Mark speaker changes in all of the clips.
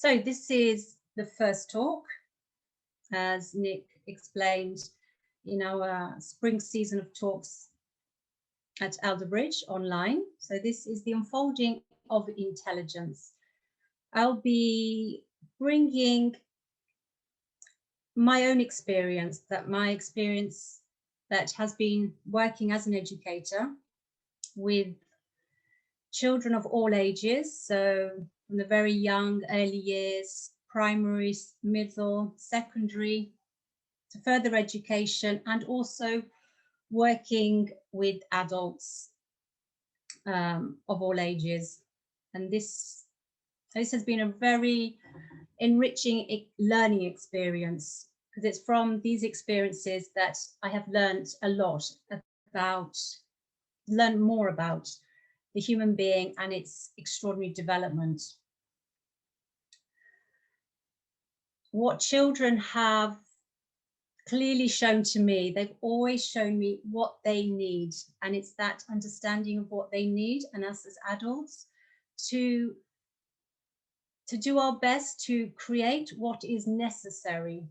Speaker 1: So this is the first talk, as Nick explained, in our spring season of talks at Alder online. So this is the unfolding of intelligence. I'll be bringing my own experience, that has been working as an educator with children of all ages, so from the very young, early years, primary, middle, secondary, to further education, and also working with adults of all ages. And this has been a very enriching learning experience, because it's from these experiences that I have learned a lot learn more about the human being and its extraordinary development. What children have clearly shown to me, they've always shown me what they need, and it's that understanding of what they need, and us as adults to do our best to create what is necessary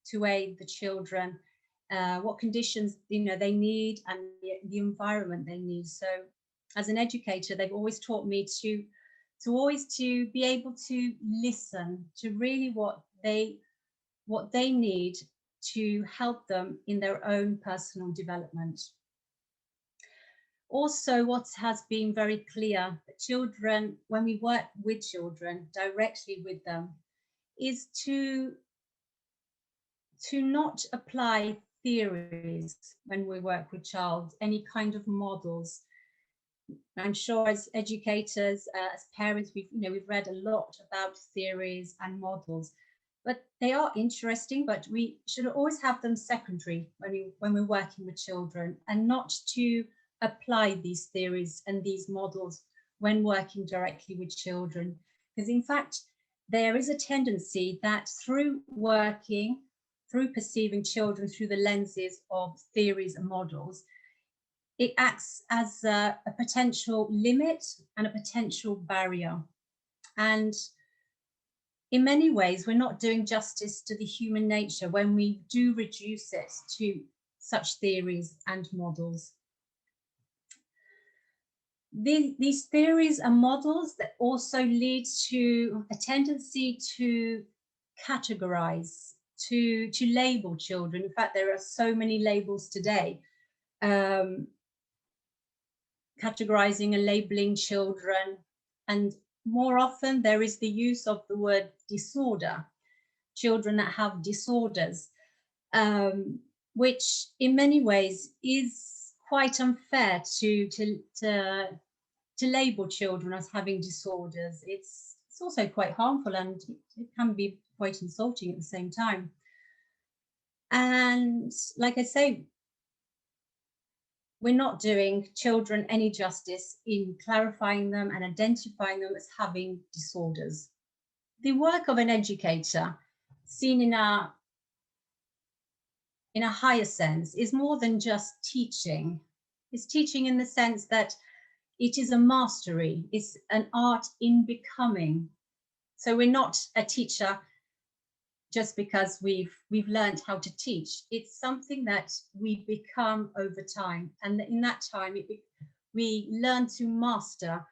Speaker 1: to aid the children, what conditions they need, and the environment they need. So as an educator, they've always taught me to be able to listen to really what they need to help them in their own personal development. Also, what has been very clear, that children, when we work with children, directly with them, is to not apply theories when we work with child, any kind of models. I'm sure as educators, as parents, we've read a lot about theories and models, but they are interesting, but we should always have them secondary when we're working with children, and not to apply these theories and these models when working directly with children. Because in fact, there is a tendency that through perceiving children through the lenses of theories and models, it acts as a potential limit and a potential barrier. And in many ways, we're not doing justice to the human nature when we do reduce it to such theories and models. These theories and models that also lead to a tendency to categorize, to label children. In fact, there are so many labels today, categorizing and labeling children, and more often there is the use of the word disorder, children that have disorders, which in many ways is quite unfair to label children as having disorders. It's also quite harmful, and it can be quite insulting at the same time. And like I say, we're not doing children any justice in clarifying them and identifying them as having disorders. The work of an educator, seen in a higher sense, is more than just teaching. It's teaching in the sense that it is a mastery, it's an art in becoming. So we're not a teacher just because we've learned how to teach. It's something that we become over time, and in that time we learn to master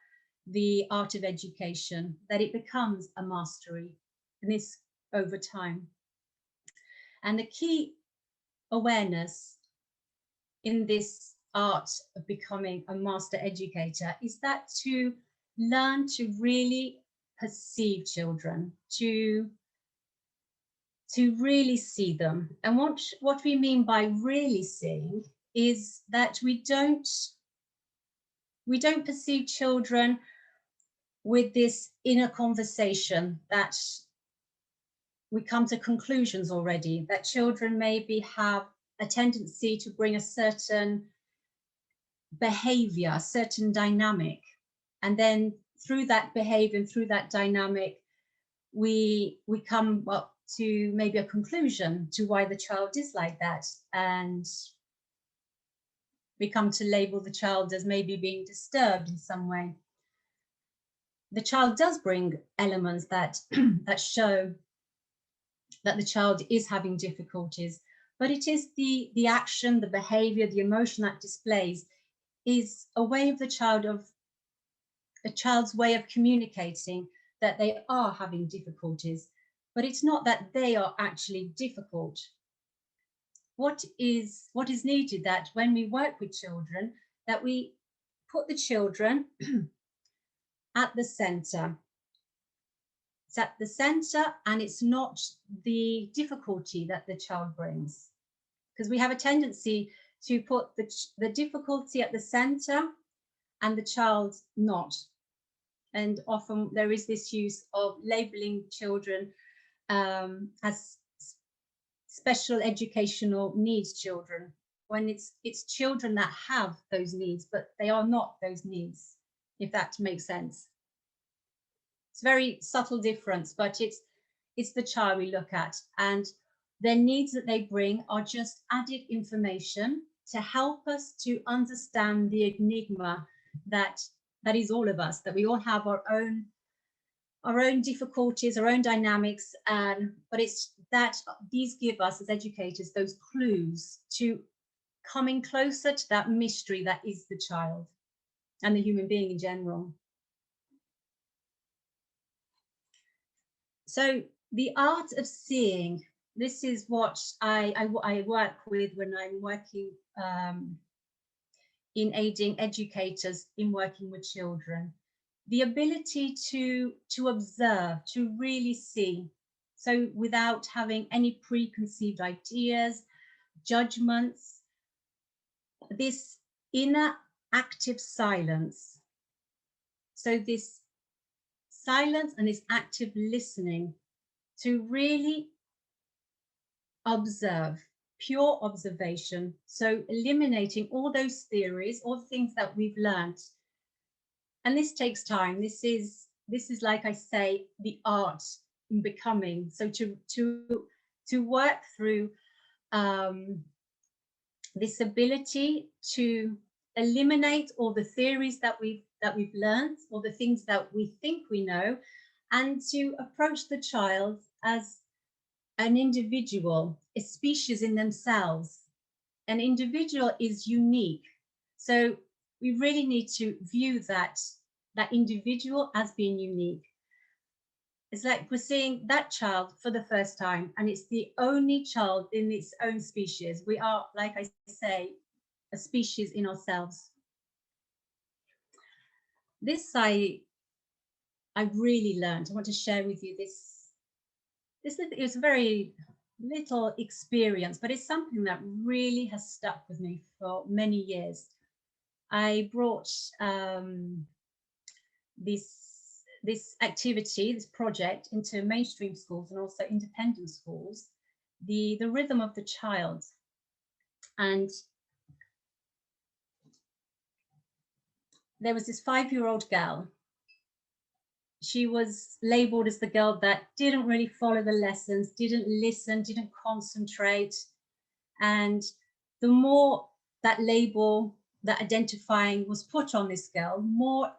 Speaker 1: the art of education, that it becomes a mastery, and this over time. And the key awareness in this art of becoming a master educator is that to learn to really perceive children, to really see them. And what we mean by really seeing is that we don't perceive children with this inner conversation, that we come to conclusions already, that children maybe have a tendency to bring a certain behavior, a certain dynamic, and then through that behavior and through that dynamic, we come up to maybe a conclusion to why the child is like that, and we come to label the child as maybe being disturbed in some way. the child does bring elements that that show that the child is having difficulties, but it is the action, the behavior, the emotion that displays is a way of the child, of a child's way of communicating that they are having difficulties, but it's not that they are actually difficult. What is needed, that when we work with children, that we put the children at the center. It's at the center, and it's not the difficulty that the child brings, because we have a tendency to put the difficulty at the center and the child not. And often there is this use of labeling children as special educational needs children, when it's children that have those needs, but they are not those needs, if that makes sense. It's a very subtle difference, but it's the child we look at, and their needs that they bring are just added information to help us to understand the enigma that is all of us, that we all have our own difficulties, our own dynamics, but it's that these give us as educators those clues to coming closer to that mystery that is the child and the human being in general. So the art of seeing, this is what I work with when I'm working in aiding educators in working with children. The ability to observe, to really see, so without having any preconceived ideas, judgments, this inner active silence. So this silence and this active listening to really observe, pure observation. So eliminating all those theories, all the things that we've learned. And this takes time. This is like I say, the art in becoming. So to work through this ability to eliminate all the theories that we've learned, or the things that we think we know, and to approach the child as an individual, a species in themselves. An individual is unique. So we really need to view that individual as being unique. It's like we're seeing that child for the first time, and it's the only child in its own species. We are, like I say, a species in ourselves. This I really learned. I want to share with you this is a very little experience, but it's something that really has stuck with me for many years. I brought this activity, this project, into mainstream schools and also independent schools, the rhythm of the child. And there was this 5-year-old girl. She was labeled as the girl that didn't really follow the lessons, didn't listen, didn't concentrate. And the more that label, that identifying was put on this girl, more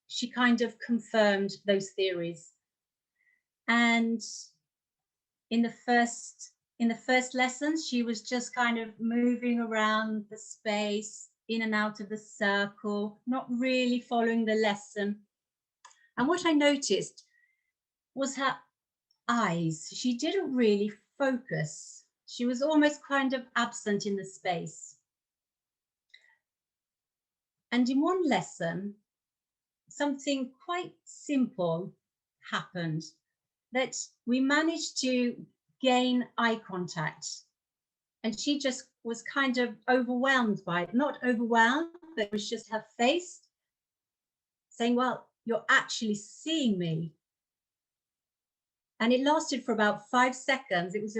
Speaker 1: she kind of confirmed those theories. And in the first lessons, she was just kind of moving around the space, in and out of the circle, not really following the lesson. And what I noticed was her eyes. She didn't really focus. She was almost kind of absent in the space. And in one lesson, something quite simple happened, that we managed to gain eye contact. And she just was kind of overwhelmed by it. Not overwhelmed, but it was just her face saying, well, you're actually seeing me. And it lasted for about 5 seconds. It was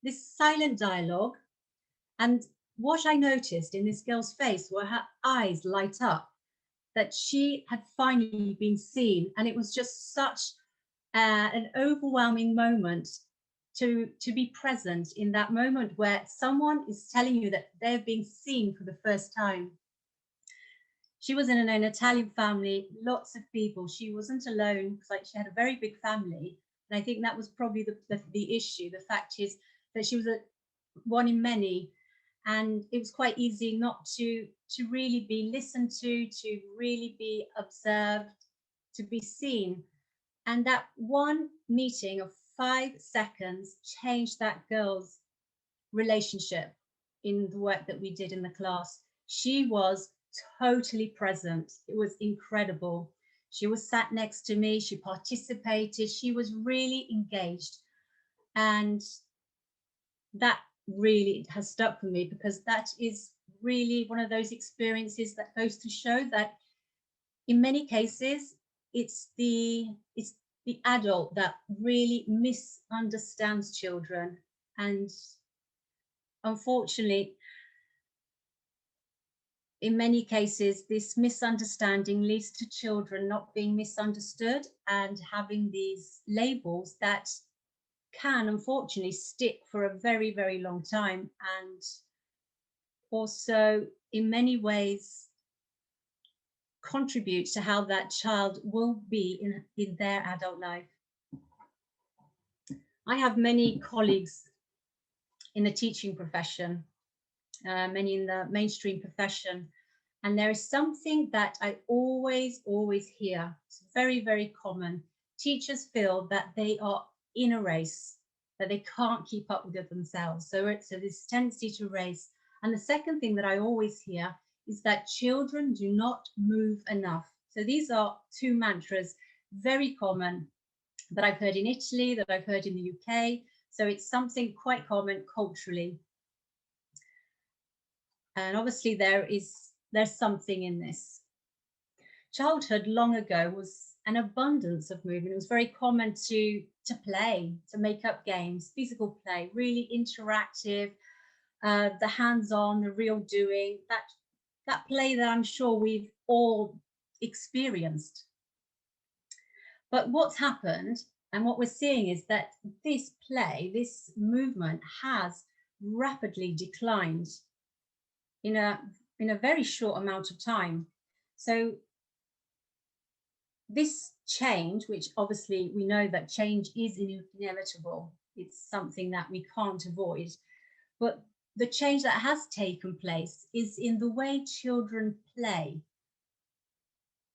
Speaker 1: this silent dialogue. And what I noticed in this girl's face were her eyes light up, that she had finally been seen. And it was just such an overwhelming moment to be present in that moment where someone is telling you that they're being seen for the first time. she was in an Italian family, lots of people. She wasn't alone because like she had a very big family. And I think that was probably the issue. The fact is that she was one in many. And it was quite easy not to really be listened to really be observed, to be seen. And that one meeting of 5 seconds changed that girl's relationship in the work that we did in the class. She was totally present. It was incredible. She was sat next to me. She participated. She was really engaged. And that really has stuck with me, because that is really one of those experiences that goes to show that in many cases it's the adult that really misunderstands children. And unfortunately, in many cases, this misunderstanding leads to children not being misunderstood and having these labels that can unfortunately stick for a very, very long time, and also in many ways contribute to how that child will be in their adult life. I have many colleagues in the teaching profession, many in the mainstream profession, and there is something that I always hear. It's very, very common. Teachers feel that they are in a race, that they can't keep up with it themselves. So this tendency to race. And the second thing that I always hear is that children do not move enough. So these are two mantras, very common, that I've heard in Italy, that I've heard in the UK. So it's something quite common culturally. And obviously there's something in this. Childhood long ago was an abundance of movement. It was very common to play, to make up games, physical play, really interactive, the hands-on, the real doing, that play that I'm sure we've all experienced. But what's happened and what we're seeing is that this play, this movement has rapidly declined in a very short amount of time. So this change, which obviously we know that change is inevitable, it's something that we can't avoid, but the change that has taken place is in the way children play.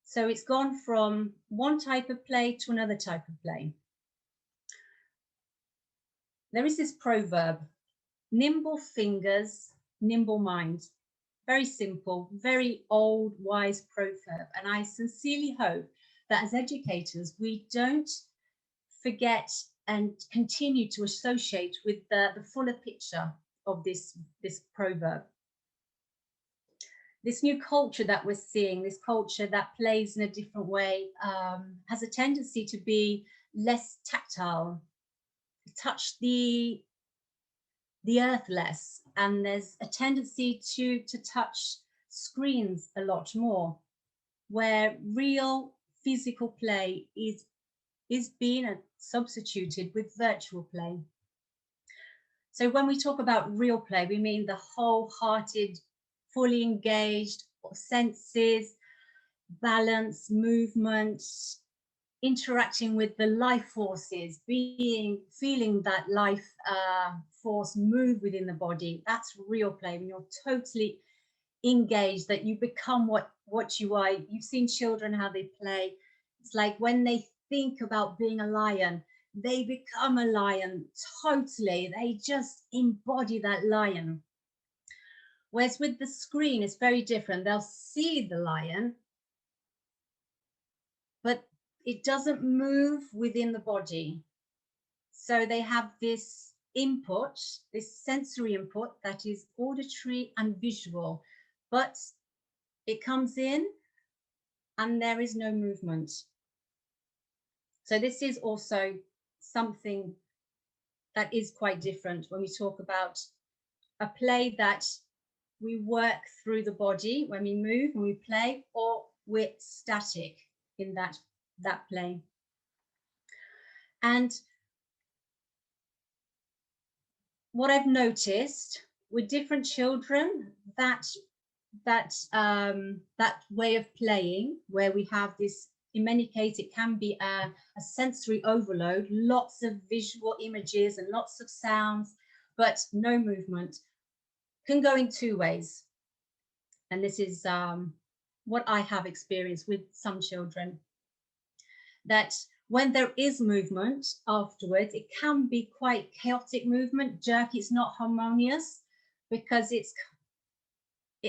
Speaker 1: So it's gone from one type of play to another type of play. There is this proverb, nimble fingers, nimble mind. Very simple, very old, wise proverb. And I sincerely hope that as educators, we don't forget and continue to associate with the fuller picture of this proverb. This new culture that we're seeing, this culture that plays in a different way, has a tendency to be less tactile, touch the earth less, and there's a tendency to touch screens a lot more, where real physical play is being substituted with virtual play. So when we talk about real play, we mean the wholehearted, fully engaged senses, balance, movement, interacting with the life forces, feeling that life force move within the body. That's real play, when you're totally engaged, that you become what you are. You've seen children how they play. It's like when they think about being a lion, they become a lion totally. They just embody that lion. Whereas with the screen, it's very different. They'll see the lion, but it doesn't move within the body. So they have this input, this sensory input that is auditory and visual, but it comes in and there is no movement. So this is also something that is quite different when we talk about a play that we work through the body when we move, when we play, or we're static in that play. And what I've noticed with different children, that that way of playing where we have this, in many cases it can be a sensory overload, lots of visual images and lots of sounds, but no movement, can go in two ways. And this is what I have experienced with some children, that when there is movement afterwards, it can be quite chaotic movement, jerky, it's not harmonious, because it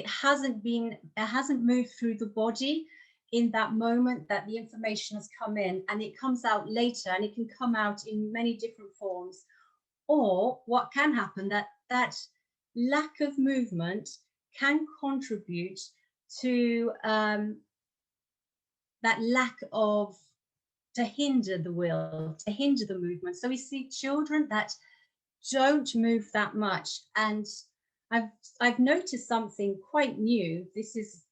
Speaker 1: hasn't moved through the body in that moment that the information has come in, and it comes out later, and it can come out in many different forms. Or what can happen, that lack of movement can contribute to that lack of, to hinder the will, to hinder the movement. So we see children that don't move that much. And I've noticed something quite new. This is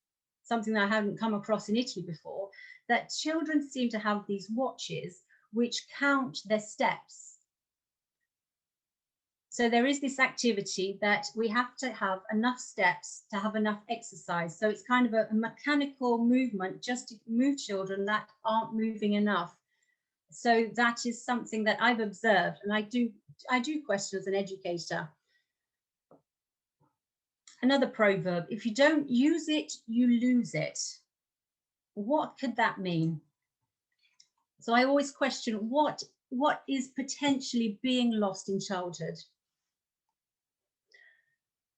Speaker 1: something that I haven't come across in Italy before, that children seem to have these watches which count their steps. So there is this activity that we have to have enough steps to have enough exercise. So it's kind of a mechanical movement just to move children that aren't moving enough. So that is something that I've observed, and I do question as an educator. Another proverb: if you don't use it, you lose it. What could that mean? So I always question what is potentially being lost in childhood.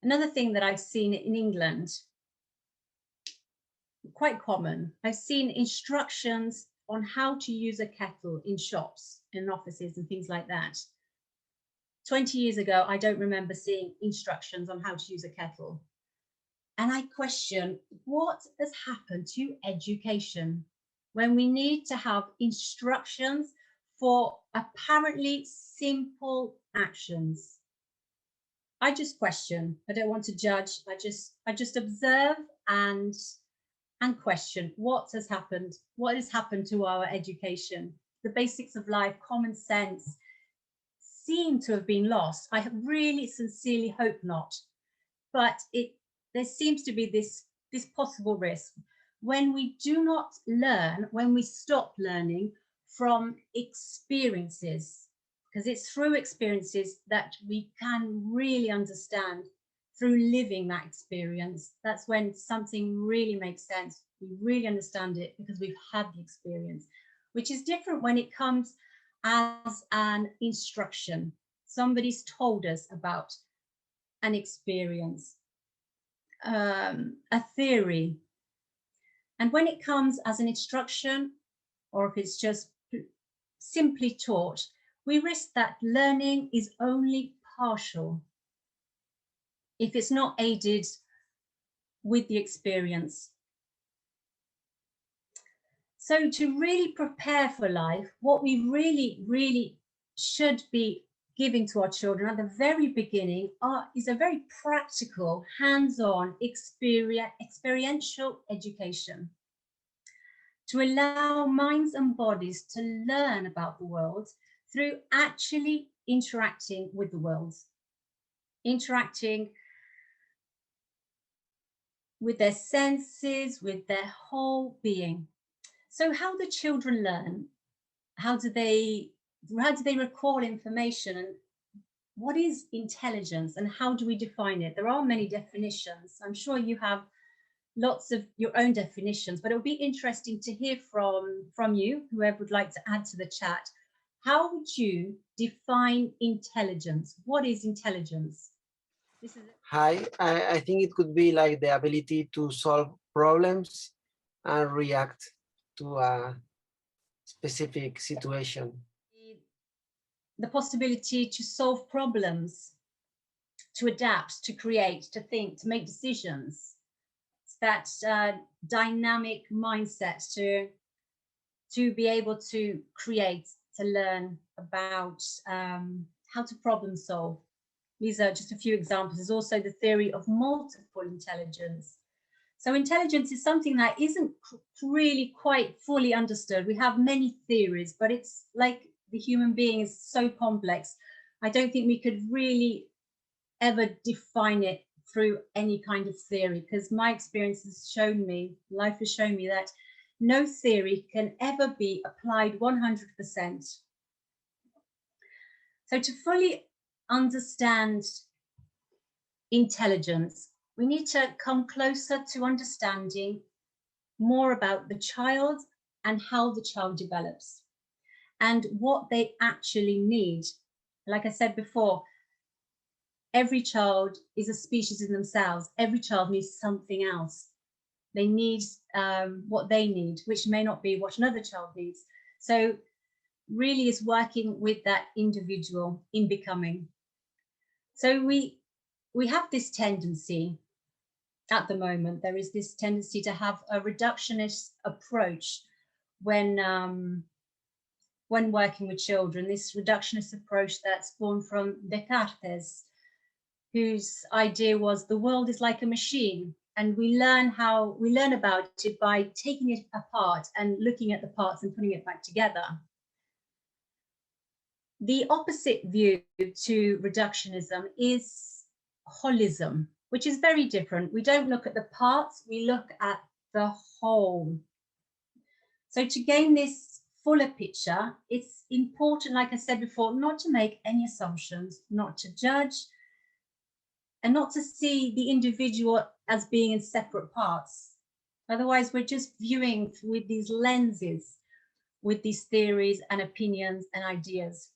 Speaker 1: Another thing that I've seen in England, quite common, I've seen instructions on how to use a kettle in shops, in offices and things like that. 20 years ago, I don't remember seeing instructions on how to use a kettle. And I question what has happened to education when we need to have instructions for apparently simple actions. I just question. I don't want to judge. I just observe and question what has happened. What has happened to our education? The basics of life, common sense, seem to have been lost. I really sincerely hope not. But there seems to be this possible risk when we do not learn, when we stop learning from experiences, because it's through experiences that we can really understand, through living that experience. That's when something really makes sense. We really understand it because we've had the experience, which is different when it comes as an instruction. Somebody's told us about an experience, a theory. And when it comes as an instruction, or if it's just simply taught, we risk that learning is only partial if it's not aided with the experience. So to really prepare for life, what we really should be giving to our children at the very beginning is a very practical, hands-on, experiential education to allow minds and bodies to learn about the world through actually interacting with the world, interacting with their senses, with their whole being. So how do children learn? How do they recall information? And what is intelligence, and how do we define it? There are many definitions. I'm sure you have lots of your own definitions, but it'll be interesting to hear from you, whoever would like to add to the chat. How would you define intelligence? What is intelligence?
Speaker 2: Hi, I think it could be like the ability to solve problems and react to a specific situation.
Speaker 1: The possibility to solve problems, to adapt, to create, to think, to make decisions. It's that dynamic mindset to be able to create, to learn about how to problem solve. These are just a few examples. There's also the theory of multiple intelligence. So intelligence is something that isn't really quite fully understood. We have many theories, but it's like the human being is so complex. I don't think we could really ever define it through any kind of theory, because my experience has shown me, life has shown me that no theory can ever be applied 100%. So to fully understand intelligence, we need to come closer to understanding more about the child and how the child develops and what they actually need. Like I said before, every child is a species in themselves. Every child needs something else. They need what they need, which may not be what another child needs. So really is working with that individual in becoming. So we have this tendency at the moment, there is this tendency to have a reductionist approach when working with children, this reductionist approach that's born from Descartes, whose idea was the world is like a machine, and we learn about it by taking it apart and looking at the parts and putting it back together. The opposite view to reductionism is holism, which is very different. We don't look at the parts, we look at the whole. So to gain this fuller picture, it's important, like I said before, not to make any assumptions, not to judge, and not to see the individual as being in separate parts. Otherwise, we're just viewing with these lenses, with these theories and opinions and ideas.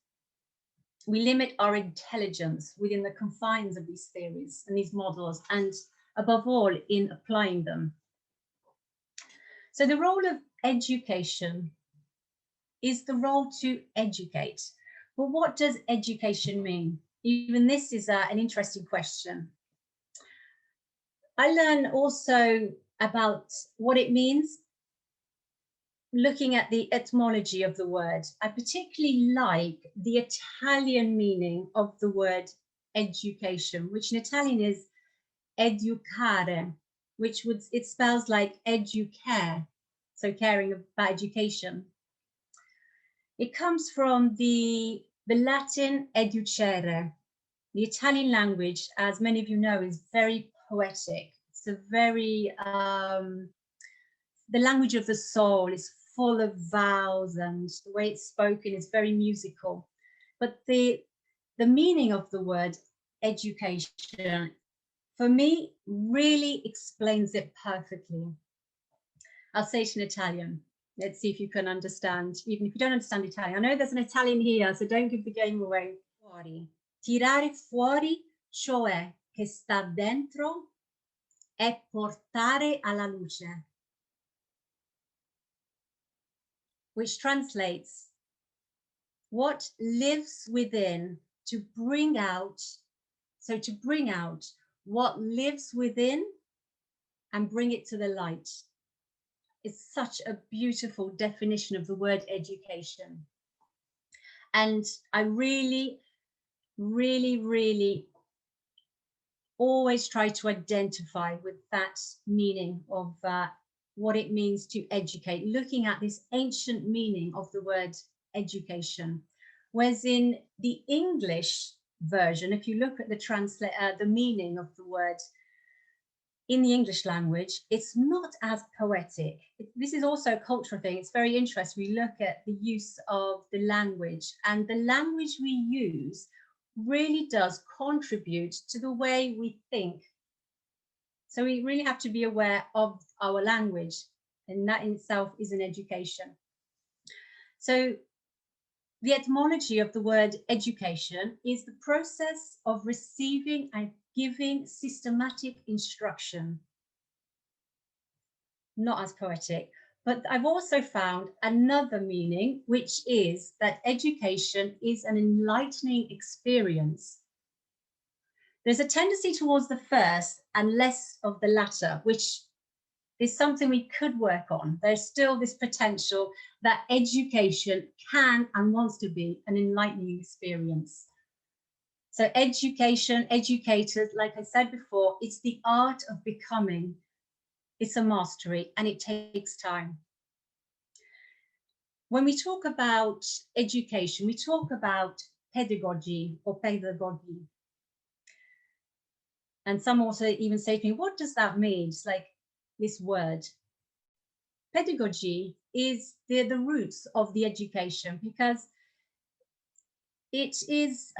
Speaker 1: We limit our intelligence within the confines of these theories and these models, and above all, in applying them. So the role of education is the role to educate. But what does education mean? Even this is an interesting question. I learn also about what it means looking at the etymology of the word. I particularly like the Italian meaning of the word education, which in Italian is educare, which it spells like educare, so caring about education. It comes from the Latin educere. The Italian language, as many of you know, is very poetic. It's a very, the language of the soul is full of vowels, and the way it's spoken is very musical. But the meaning of the word education, for me, really explains it perfectly. I'll say it in Italian. Let's see if you can understand, even if you don't understand Italian. I know there's an Italian here, so don't give the game away. Fuori. Tirare fuori, cioè che sta dentro, è portare alla luce. Which translates, what lives within, to bring out. So to bring out what lives within and bring it to the light. It's such a beautiful definition of the word education. And I really, really, really always try to identify with that meaning of what it means to educate, looking at this ancient meaning of the word education. Whereas in the English version, if you look at the meaning of the word in the English language, it's not as poetic. This is also a cultural thing. It's very interesting. We look at the use of the language, and the language we use really does contribute to the way we think. So we really have to be aware of our language, and that in itself is an education. So the etymology of the word education is the process of receiving and giving systematic instruction. Not as poetic, but I've also found another meaning, which is that education is an enlightening experience. There's a tendency towards the first and less of the latter, which is something we could work on. There's still this potential that education can and wants to be an enlightening experience. So education, educators, like I said before, it's the art of becoming. It's a mastery, and it takes time. When we talk about education, we talk about pedagogy or pedagogy. And some also even say to me, what does that mean? It's like this word. Pedagogy is the roots of the education, because it is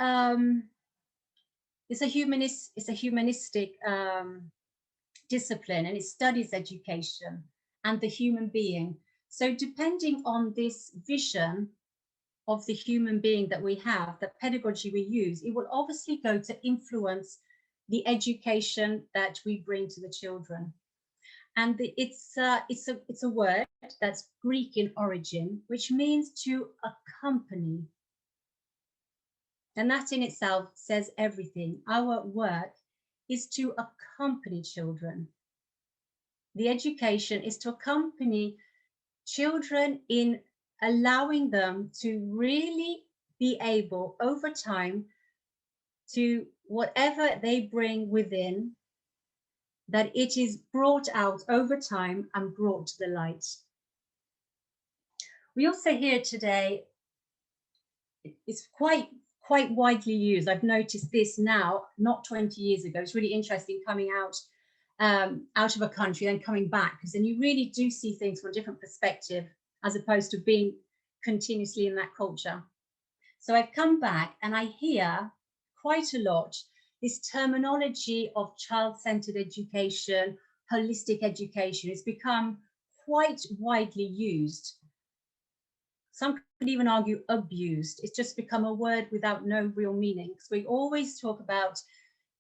Speaker 1: it's a humanistic discipline, and it studies education and the human being. So depending on this vision of the human being that we have, the pedagogy we use, it will obviously go to influence the education that we bring to the children. And it's a word that's Greek in origin, which means to accompany. And that in itself says everything. Our work is to accompany children. The education is to accompany children in allowing them to really be able over time to whatever they bring within, that it is brought out over time and brought to the light. We also hear today, it's quite widely used. I've noticed this now, not 20 years ago. It's really interesting coming out of a country and coming back, because then you really do see things from a different perspective as opposed to being continuously in that culture. So I've come back and I hear quite a lot this terminology of child-centered education, holistic education. It's become quite widely used. Some could even argue abused. It's just become a word without no real meaning. So we always talk about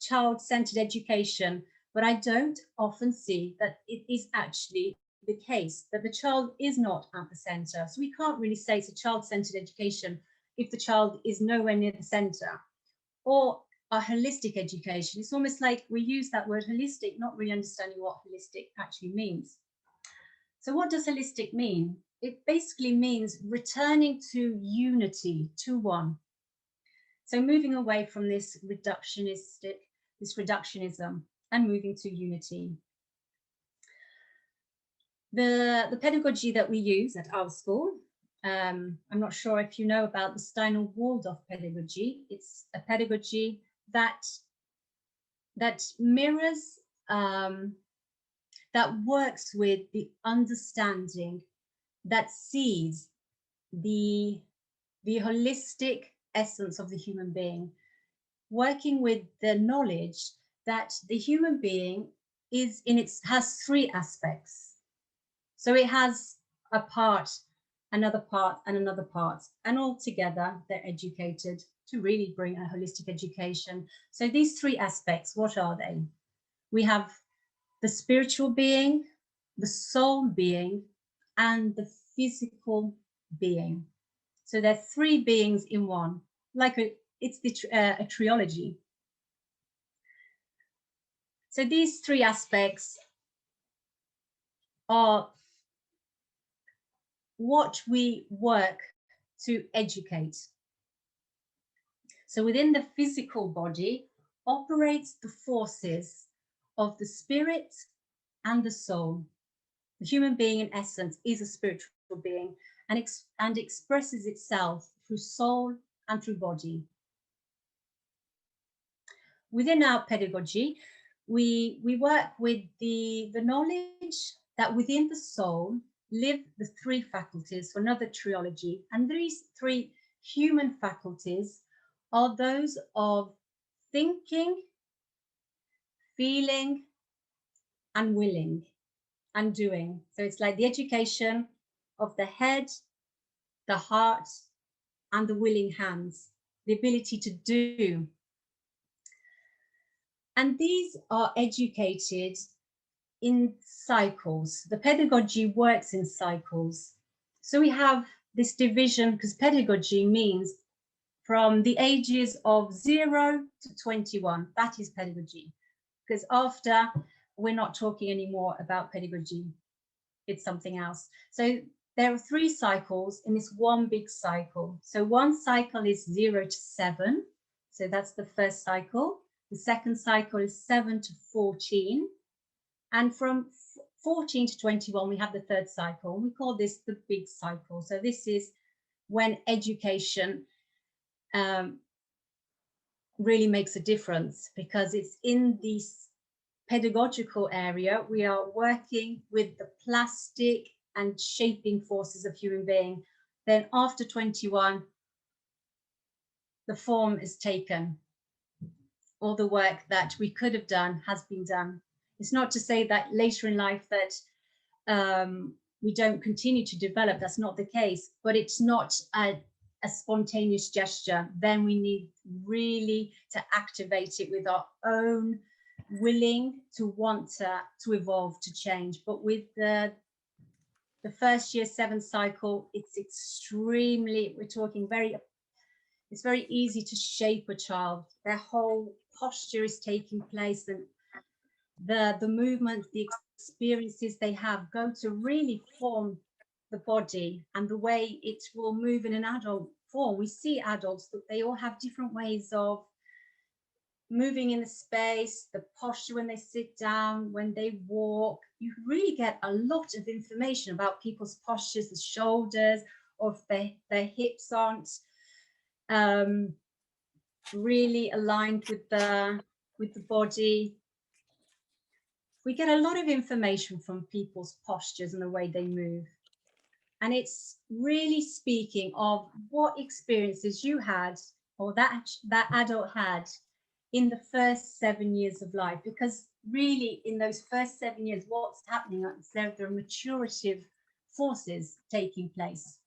Speaker 1: child-centered education, but I don't often see that it is actually the case, that the child is not at the center. So we can't really say it's a child-centered education if the child is nowhere near the center. Or a holistic education. It's almost like we use that word holistic, not really understanding what holistic actually means. So what does holistic mean? It basically means returning to unity, to one. So moving away from this reductionism and moving to unity. The pedagogy that we use at our school, I'm not sure if you know about the Steiner-Waldorf pedagogy. It's a pedagogy that mirrors, that works with the understanding, that sees the holistic essence of the human being, working with the knowledge that the human being has three aspects. So it has a part, another part, and another part, and all together they're educated to really bring a holistic education. So these three aspects, what are they? We have the spiritual being, the soul being, and the physical being. So they're three beings in one, like it's a trilogy. So these three aspects are what we work to educate. So within the physical body operates the forces of the spirit and the soul. The human being in essence is a spiritual being and expresses itself through soul and through body. Within our pedagogy, we work with the knowledge that within the soul live the three faculties, for another trilogy, and these three human faculties are those of thinking, feeling, and willing, and doing. So it's like the education of the head, the heart, and the willing hands, the ability to do. And these are educated in cycles. The pedagogy works in cycles. So we have this division, because pedagogy means from the ages of 0 to 21. That is pedagogy. Because after, we're not talking anymore about pedagogy. It's something else. So there are three cycles in this one big cycle. So one cycle is 0 to 7. So that's the first cycle. The second cycle is 7 to 14. And from 14 to 21, we have the third cycle. We call this the big cycle. So this is when education really makes a difference, because it's in this pedagogical area we are working with the plastic and shaping forces of human being. Then after 21, the form is taken. All the work that we could have done has been done. It's not to say that later in life that we don't continue to develop. That's not the case, but it's not a spontaneous gesture. Then we need really to activate it with our own willing to want to evolve, to change. But with the first year 7 cycle, it's extremely, we're talking it's very easy to shape a child. Their whole posture is taking place, and the movements, the experiences they have go to really form the body and the way it will move in an adult form. We see adults that they all have different ways of moving in the space, the posture when they sit down, when they walk. You really get a lot of information about people's postures, the shoulders, or if their hips aren't really aligned with the body. We get a lot of information from people's postures and the way they move. And it's really speaking of what experiences you had, or that adult had, in the first 7 years of life. Because really in those first 7 years, what's happening is there are maturative forces taking place.